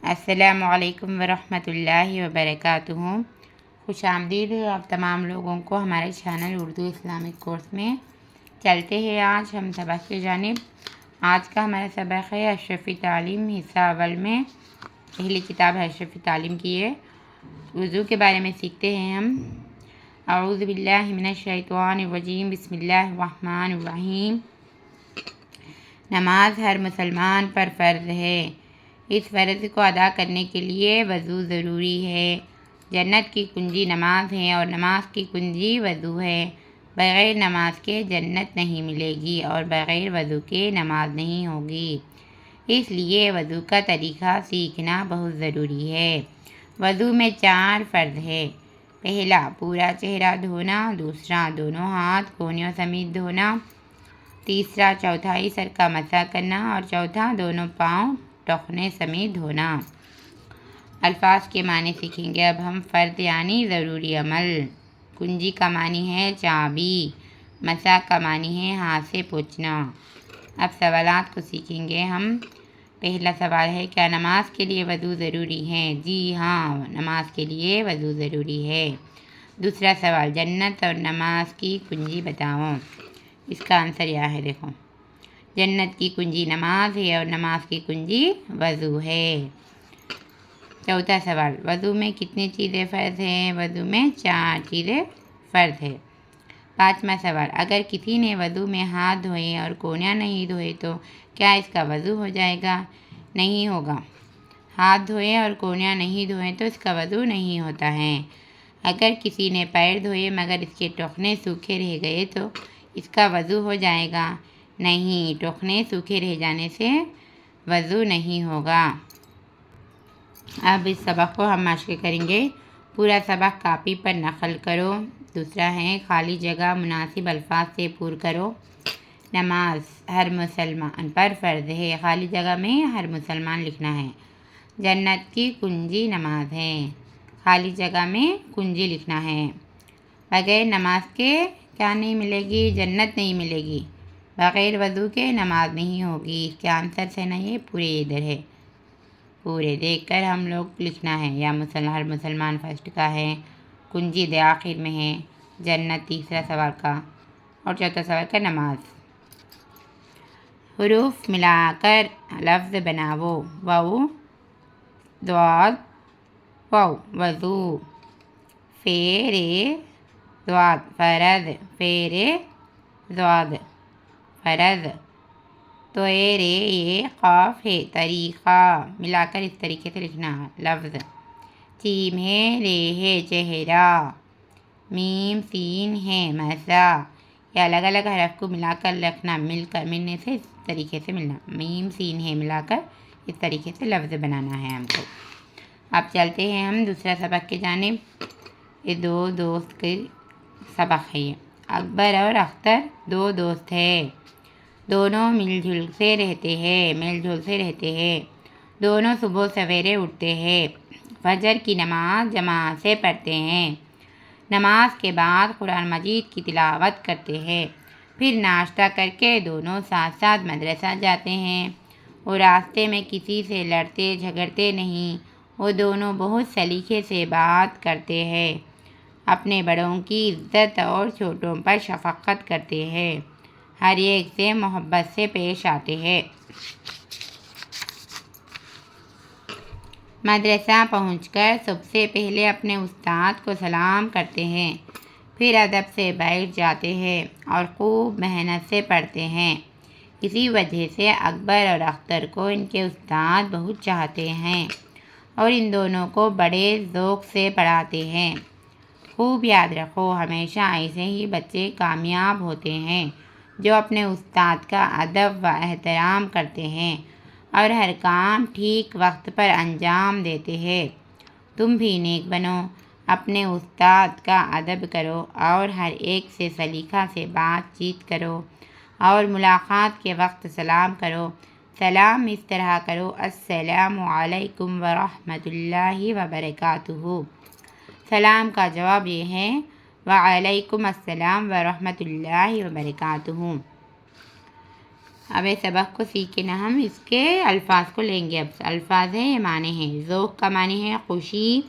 السلام علیکم ورحمۃ اللہ وبرکاتہ۔ خوش آمدید ہے آپ تمام لوگوں کو ہمارے چینل اردو اسلامک کورس میں۔ چلتے ہیں آج ہم سبق کی جانب۔ آج کا ہمارا سبق ہے اشرفی تعلیم حصہ اول میں پہلی کتاب ہے اشرفی تعلیم کی ہے۔ وضو کے بارے میں سیکھتے ہیں ہم۔ اعوذ باللہ من الشیطان الرجیم، بسم اللہ الرحمن الرحیم۔ نماز ہر مسلمان پر فرض ہے۔ اس فرض کو ادا کرنے کے لیے وضو ضروری ہے۔ جنت کی کنجی نماز ہے اور نماز کی کنجی وضو ہے۔ بغیر نماز کے جنت نہیں ملے گی اور بغیر وضو کے نماز نہیں ہوگی۔ اس لیے وضو کا طریقہ سیکھنا بہت ضروری ہے۔ وضو میں 4 فرض ہے۔ پہلا پورا چہرہ دھونا، دوسرا دونوں ہاتھ کونیوں سمیت دھونا، تیسرا چوتھائی سر کا مسح کرنا اور چوتھا دونوں پاؤں ٹخنے سمیت دھونا۔ الفاظ کے معنی سیکھیں گے اب ہم۔ فرض یعنی ضروری عمل۔ کنجی کا معنی ہے چابی۔ مسح کا معنی ہے ہاتھ سے پوچھنا۔ اب سوالات کو سیکھیں گے ہم۔ پہلا سوال ہے، کیا نماز کے لیے وضو ضروری ہے؟ جی ہاں، نماز کے لیے وضو ضروری ہے۔ دوسرا سوال، جنت اور نماز کی کنجی بتاؤ۔ اس کا آنسر یہ ہے، دیکھو، جنت کی کنجی نماز ہے اور نماز کی کنجی وضو ہے۔ چوتھا سوال، وضو میں کتنی چیزیں فرض ہیں؟ وضو میں 4 چیزیں فرض ہے۔ پانچواں سوال، اگر کسی نے وضو میں ہاتھ دھوئے اور کونیاں نہیں دھوئے تو کیا اس کا وضو ہو جائے گا؟ نہیں ہوگا۔ ہاتھ دھوئے اور کونیاں نہیں دھوئے تو اس کا وضو نہیں ہوتا ہے۔ اگر کسی نے پیر دھوئے مگر اس کے ٹخنے سوکھے رہ گئے تو اس کا وضو ہو جائے گا؟ نہیں، ٹخنے سوکھے رہ جانے سے وضو نہیں ہوگا۔ اب اس سبق کو ہم مشق کریں گے۔ پورا سبق کاپی پر نقل کرو۔ دوسرا ہے، خالی جگہ مناسب الفاظ سے پر کرو۔ نماز ہر مسلمان پر فرض ہے۔ خالی جگہ میں ہر مسلمان لکھنا ہے۔ جنت کی کنجی نماز ہے۔ خالی جگہ میں کنجی لکھنا ہے۔ بغیر نماز کے کیا نہیں ملے گی؟ جنت نہیں ملے گی۔ بغیر وضو کے نماز نہیں ہوگی۔ اس کے آنسر سے نہیں ہے، پورے ادھر ہے، پورے دیکھ کر ہم لوگ لکھنا ہے۔ یا ہر مسلمان فرسٹ کا ہے، کنجی دے آخر میں ہے، جنت تیسرا سوال کا اور چوتھا سوال کا نماز۔ حروف ملا کر لفظ بناؤ۔ واو، ضاد، واو وضو، فیرے ضاد فرض، فیرے ضاد فرض، توئے یہ قاف ہے طریقہ، ملا کر اس طریقے سے لکھنا لفظ۔ جیم ہے، رے ہے چہرہ، میم سین ہے مسح۔ یہ الگ الگ حرف کو ملا کر لکھنا، ملنے سے اس طریقے سے ملنا، میم سین ہے ملا کر اس طریقے سے لفظ بنانا ہے ہم کو۔ اب چلتے ہیں ہم دوسرا سبق کی جانب۔ یہ 2 دوست کے سبق ہے یہ۔ اکبر اور اختر 2 دوست ہیں۔ دونوں مل جل سے رہتے ہیں۔ دونوں صبح سویرے اٹھتے ہیں۔ فجر کی نماز جماعت سے پڑھتے ہیں۔ نماز کے بعد قرآن مجید کی تلاوت کرتے ہیں۔ پھر ناشتہ کر کے دونوں ساتھ ساتھ مدرسہ جاتے ہیں۔ وہ راستے میں کسی سے لڑتے جھگڑتے نہیں۔ وہ دونوں بہت سلیقے سے بات کرتے ہیں۔ اپنے بڑوں کی عزت اور چھوٹوں پر شفقت کرتے ہیں۔ ہر ایک سے محبت سے پیش آتے ہیں۔ مدرسہ پہنچ کر سب سے پہلے اپنے استاد کو سلام کرتے ہیں، پھر ادب سے بیٹھ جاتے ہیں اور خوب محنت سے پڑھتے ہیں۔ اسی وجہ سے اکبر اور اختر کو ان کے استاد بہت چاہتے ہیں اور ان دونوں کو بڑے ذوق سے پڑھاتے ہیں۔ خوب یاد رکھو، ہمیشہ ایسے ہی بچے کامیاب ہوتے ہیں جو اپنے استاد کا ادب و احترام کرتے ہیں اور ہر کام ٹھیک وقت پر انجام دیتے ہیں۔ تم بھی نیک بنو، اپنے استاد کا ادب کرو اور ہر ایک سے سلیقہ سے بات چیت کرو اور ملاقات کے وقت سلام کرو۔ سلام اس طرح کرو، السلام علیکم ورحمۃ اللہ وبرکاتہ۔ سلام کا جواب یہ ہے، وعلیکم السلام ورحمۃ اللہ وبرکاتہ۔ اب اس سبق کو سیکھ کے نا ہم اس کے الفاظ کو لیں گے۔ اب الفاظ ہیں، یہ معنی ہیں۔ ذوق کا معنی ہے خوشی،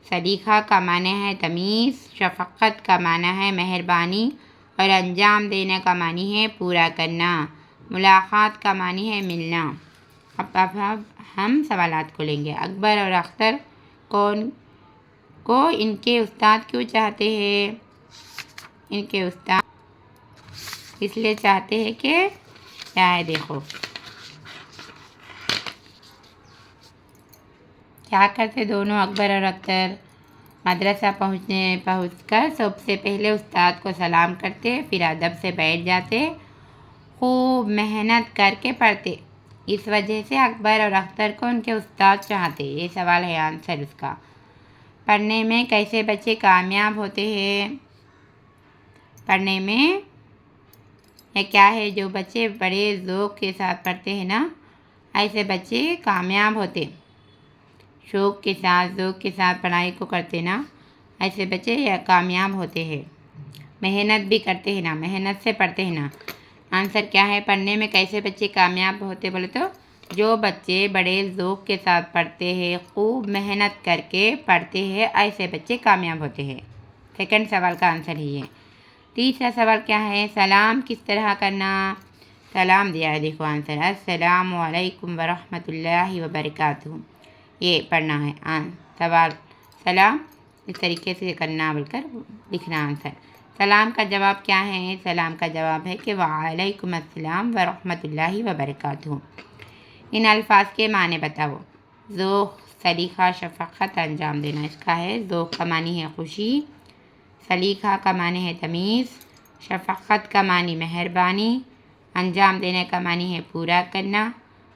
سلیقہ کا معنی ہے تمیز، شفقت کا معنی ہے مہربانی، اور انجام دینے کا معنی ہے پورا کرنا۔ ملاقات کا معنی ہے ملنا۔ اب ہم سوالات کو لیں گے۔ اکبر اور اختر کو ان کے استاد کیوں چاہتے ہیں؟ ان کے استاد اس لیے چاہتے ہیں کہ کیا ہے، دیکھو کیا کرتے دونوں اکبر اور اختر؟ مدرسہ پہنچ کر سب سے پہلے استاد کو سلام کرتے، پھر ادب سے بیٹھ جاتے، خوب محنت کر کے پڑھتے۔ اس وجہ سے اکبر اور اختر کو ان کے استاد چاہتے۔ یہ سوال ہے، آنسر اس کا۔ پڑھنے میں کیسے بچے کامیاب ہوتے ہیں؟ پڑھنے میں یہ کیا ہے، جو بچے بڑے ذوق کے ساتھ پڑھتے ہیں نا، ایسے بچے کامیاب ہوتے۔ شوق کے ساتھ، ذوق کے ساتھ پڑھائی کو کرتے نا، ایسے بچے کامیاب ہوتے ہیں۔ محنت بھی کرتے ہیں نا، محنت سے پڑھتے ہیں نا۔ آنسر کیا ہے، پڑھنے میں کیسے بچے کامیاب ہوتے بولے تو جو بچے بڑے ذوق کے ساتھ پڑھتے ہیں، خوب محنت کر کے پڑھتے ہیں، ایسے بچے کامیاب ہوتے ہیں۔ سیکنڈ سوال کا آنسر ہی ہے۔ تیسرا سوال کیا ہے، سلام کس طرح کرنا؟ سلام دیا ہے، دیکھو آنسر، السلام علیکم ورحمۃ اللہ وبرکاتہ، یہ پڑھنا ہے۔ سوال، سلام اس طریقے سے کرنا بول کر لکھنا آنسر۔ سلام کا جواب کیا ہے؟ سلام کا جواب ہے کہ وعلیکم السلام ورحمۃ اللہ وبرکاتہ۔ ان الفاظ کے معنی بتاؤ۔ ذوق، سلیقہ، شفقت، انجام دینا۔ اس کا ہے، ذوق کا معنی ہے خوشی، سلیقہ کا معنی ہے تمیز، شفقت کا معنی مہربانی، انجام دینے کا معنی ہے پورا کرنا،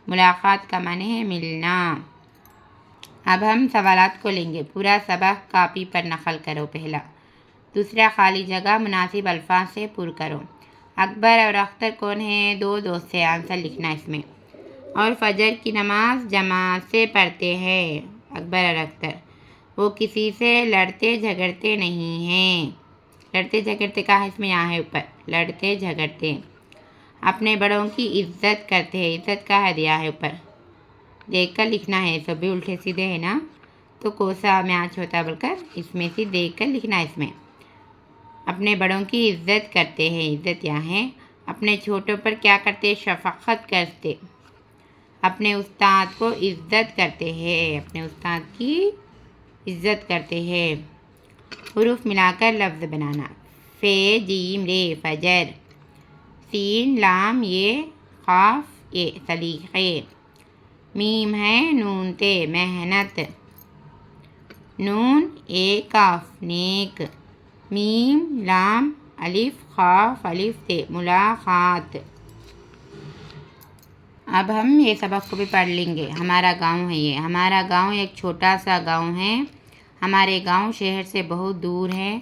ملاقات کا معنی ہے ملنا۔ اب ہم سوالات کو لیں گے۔ پورا سبق کاپی پر نقل کرو پہلا۔ دوسرا، خالی جگہ مناسب الفاظ سے پر کرو۔ اکبر اور اختر کون ہیں؟ دو دوست سے، آنسر لکھنا اس میں۔ اور فجر کی نماز جماعت سے پڑھتے ہیں، اکبر اور اختر۔ وہ کسی سے لڑتے جھگڑتے نہیں ہیں۔ لڑتے جھگڑتے کا ہے اس میں، یہاں ہے اوپر، لڑتے جھگڑتے۔ اپنے بڑوں کی عزت کرتے ہیں، عزت کا ہے دیا ہے اوپر، دیکھ کر لکھنا ہے۔ سب بھی الٹے سیدھے ہے نا، تو کوسا میچ ہوتا بول کر اس میں سے دیکھ کر لکھنا ہے اس میں۔ اپنے بڑوں کی عزت کرتے ہیں، عزت یہاں ہے۔ اپنے چھوٹوں پر کیا کرتے؟ شفقت کرتے۔ اپنے استاد کو عزت کرتے ہیں، اپنے استاد کی عزت کرتے ہیں۔ حروف ملا کر لفظ بنانا۔ ف جیم رے فجر، سین لام یہ قاف یہ سلیقے، میم ہے نون تے محنت، نون اے کاف نیک، میم لام الف قاف الف تے ملاقات۔ اب ہم یہ سبق کو بھی پڑھ لیں گے۔ ہمارا گاؤں ہے یہ، ہمارا گاؤں ایک چھوٹا سا گاؤں ہے۔ ہمارے گاؤں شہر سے بہت دور ہے۔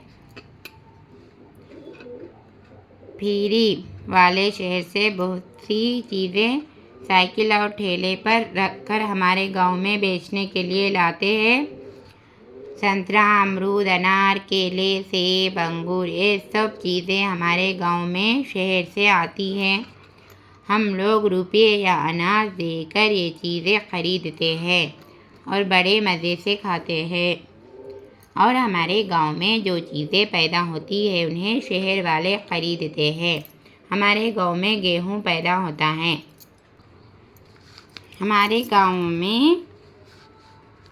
پھیری والے شہر سے بہت سی چیزیں سائیکل اور ٹھیلے پر رکھ کر ہمارے گاؤں میں بیچنے کے لیے لاتے ہیں۔ سنترا، امرود، انار، کیلے، سیب، انگور، یہ سب چیزیں ہمارے گاؤں میں شہر سے آتی ہیں۔ ہم لوگ روپے یا اناج دے کر یہ چیزیں خریدتے ہیں اور بڑے مزے سے کھاتے ہیں۔ اور ہمارے گاؤں میں جو چیزیں پیدا ہوتی ہیں انہیں شہر والے خریدتے ہیں۔ ہمارے گاؤں میں گیہوں پیدا ہوتا ہے۔ ہمارے گاؤں میں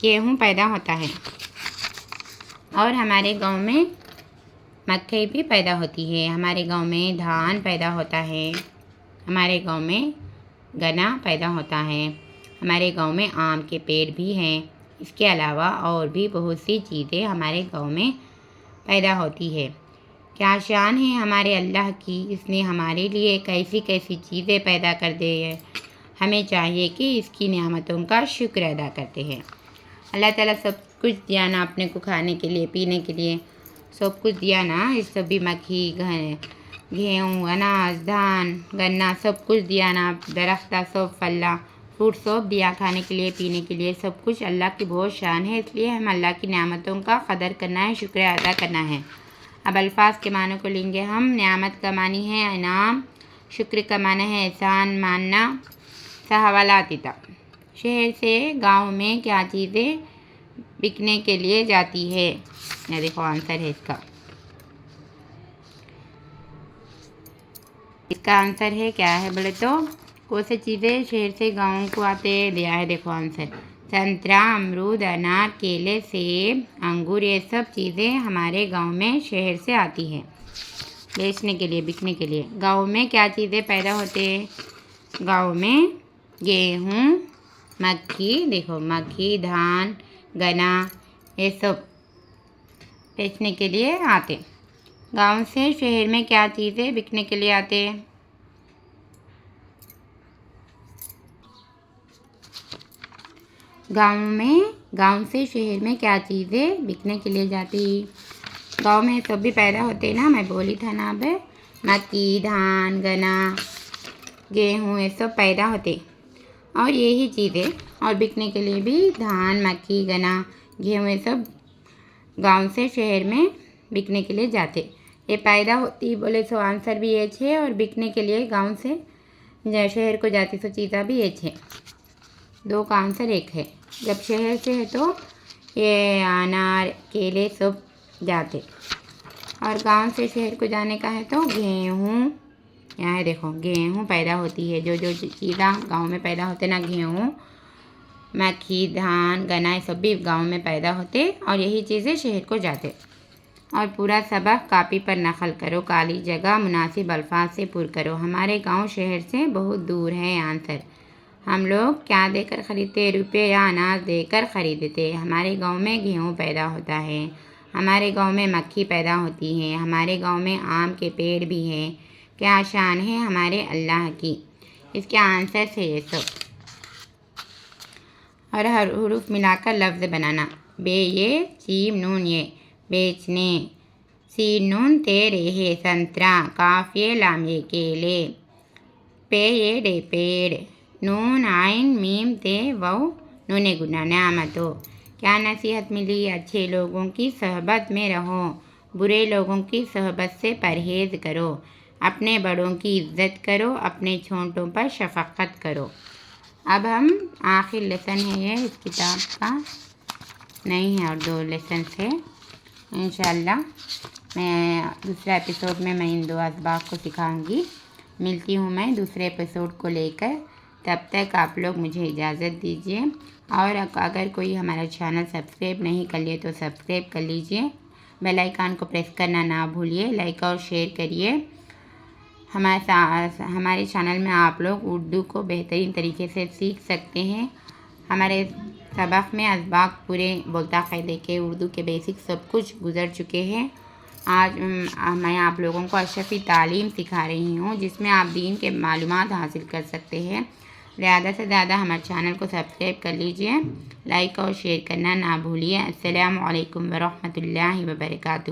گیہوں پیدا ہوتا ہے اور ہمارے گاؤں میں مکئی بھی پیدا ہوتی ہے۔ ہمارے گاؤں میں دھان پیدا ہوتا ہے۔ ہمارے گاؤں میں گنا پیدا ہوتا ہے۔ ہمارے گاؤں میں آم کے پیڑ بھی ہیں۔ اس کے علاوہ اور بھی بہت سی چیزیں ہمارے گاؤں میں پیدا ہوتی ہے۔ کیا شان ہے ہمارے اللہ کی، اس نے ہمارے لیے کیسی کیسی چیزیں پیدا کر دی ہے۔ ہمیں چاہیے کہ اس کی نعمتوں کا شکر ادا کرتے ہیں۔ اللہ تعالیٰ سب کچھ دیا نا اپنے کو، کھانے کے لیے، پینے کے لیے سب کچھ دیا نا۔ اس سب بھی مکھی، گیہوں، اناج، دھان، گنا سب کچھ دیا نا، درخت سب، پھل فروٹ سب دیا کھانے کے لیے، پینے کے لیے، سب کچھ اللہ کی بہت شان ہے۔ اس لیے ہم اللہ کی نعمتوں کا قدر کرنا ہے، شکر ادا کرنا ہے۔ اب الفاظ کے معنی کو لیں گے ہم۔ نعمت کا معنی ہے انعام، شکر کا معنی ہے احسان ماننا۔ سہوالاتتا، شہر سے گاؤں میں کیا چیزیں بکنے کے لیے جاتی ہے؟ یہ دیکھو آنسر ہے اس کا آنسر ہے کیا ہے بولے تو کون سی چیزیں شہر سے گاؤں کو آتے دیا ہے، دیکھو آنسر سنترا، امرود، انار، کیلے، سیب، انگور، یہ سب چیزیں ہمارے گاؤں میں شہر سے آتی ہے بیچنے کے لیے، بکنے کے لیے۔ گاؤں میں کیا چیزیں پیدا ہوتے ہیں؟ گاؤں میں گیہوں، مکھی، دیکھو مکھی، دھان، گنا، یہ سب بیچنے کے لیے آتے۔ گاؤں سے شہر میں کیا چیزیں بکنے کے لیے آتے؟ گاؤں سے شہر میں کیا چیزیں بکنے کے لیے جاتی؟ گاؤں میں سب بھی پیدا ہوتے نا، میں بولی تھا نا اب، مکئی، دھان، گنا، گیہوں، یہ سب پیدا ہوتے اور یہی چیزیں اور بکنے کے لیے بھی دھان، مکئی، گنا، گیہوں، یہ سب گاؤں سے شہر میں بکنے کے لیے جاتے۔ یہ پیدا ہوتی بولے سو آنسر بھی یہ ہے اور بکنے کے لیے گاؤں سے شہر کو جاتی سو چیزیں بھی یہ ہے، دو کا آنسر ایک ہے۔ جب شہر سے ہے تو یہ انار، کیلے سب جاتے اور گاؤں سے شہر کو جانے کا ہے تو گیہوں، یہاں دیکھو گیہوں پیدا ہوتی ہے، جو چیزیں گاؤں میں پیدا ہوتے نا، گیہوں، مکھی، دھان، گنا، یہ سب بھی گاؤں میں پیدا ہوتے اور یہی چیزیں شہر کو جاتے۔ اور پورا سبق کاپی پر نقل کرو، خالی جگہ مناسب الفاظ سے پر کرو۔ ہمارے گاؤں شہر سے بہت دور ہے، آنسر ہم لوگ کیا دے کر خریدتے؟ روپے یا اناج دے کر خریدتے۔ ہمارے گاؤں میں گیہوں پیدا ہوتا ہے، ہمارے گاؤں میں مکھی پیدا ہوتی ہے، ہمارے گاؤں میں آم کے پیڑ بھی ہیں، کیا شان ہے ہمارے اللہ کی۔ اس کے آنسر سے یہ سب اور ہر حروف ملا کر لفظ بنانا۔ بے یہ، جیم نون یہ بیچنے، سین نون تے رے سنترا، کاف یہ لام یہ کیلے، پے یہ ڈے پیڑ، نون عین میم تے وو نون گنا نعمتو۔ کیا نصیحت ملی؟ اچھے لوگوں کی صحبت میں رہو، برے لوگوں کی صحبت سے پرہیز کرو، اپنے بڑوں کی عزت کرو، اپنے چھوٹوں پر شفقت کرو۔ اب ہم آخر لیسن ہے یہ اس کتاب کا، نہیں ہے اور 2 لیسنس ہے۔ انشاءاللہ میں دوسرے ایپیسوڈ میں ان 2 اسباق کو سکھاؤں گی۔ ملتی ہوں میں دوسرے ایپیسوڈ کو لے کر، تب تک آپ لوگ مجھے اجازت دیجیے، اور اگر کوئی ہمارا چینل سبسکرائب نہیں کر لیے تو سبسکرائب کر لیجیے، بیل آئیکن کو پریس کرنا نہ بھولیے، لائک اور شیئر کریے۔ ہمارے چینل میں آپ لوگ اردو کو بہترین طریقے سے سیکھ سکتے ہیں۔ ہمارے سبق میں اسباق پورے بولتا قاعدے کے اردو کے بیسک سب کچھ گزر چکے ہیں۔ آج میں آپ لوگوں کو اشرفی تعلیم سکھا رہی ہوں، جس میں آپ دین کے معلومات حاصل کر سکتے ہیں۔ زیادہ سے زیادہ ہمارے چینل کو سبسکرائب کر لیجئے، لائک اور شیئر کرنا نہ بھولیے۔ السلام علیکم ورحمۃ اللہ وبرکاتہ۔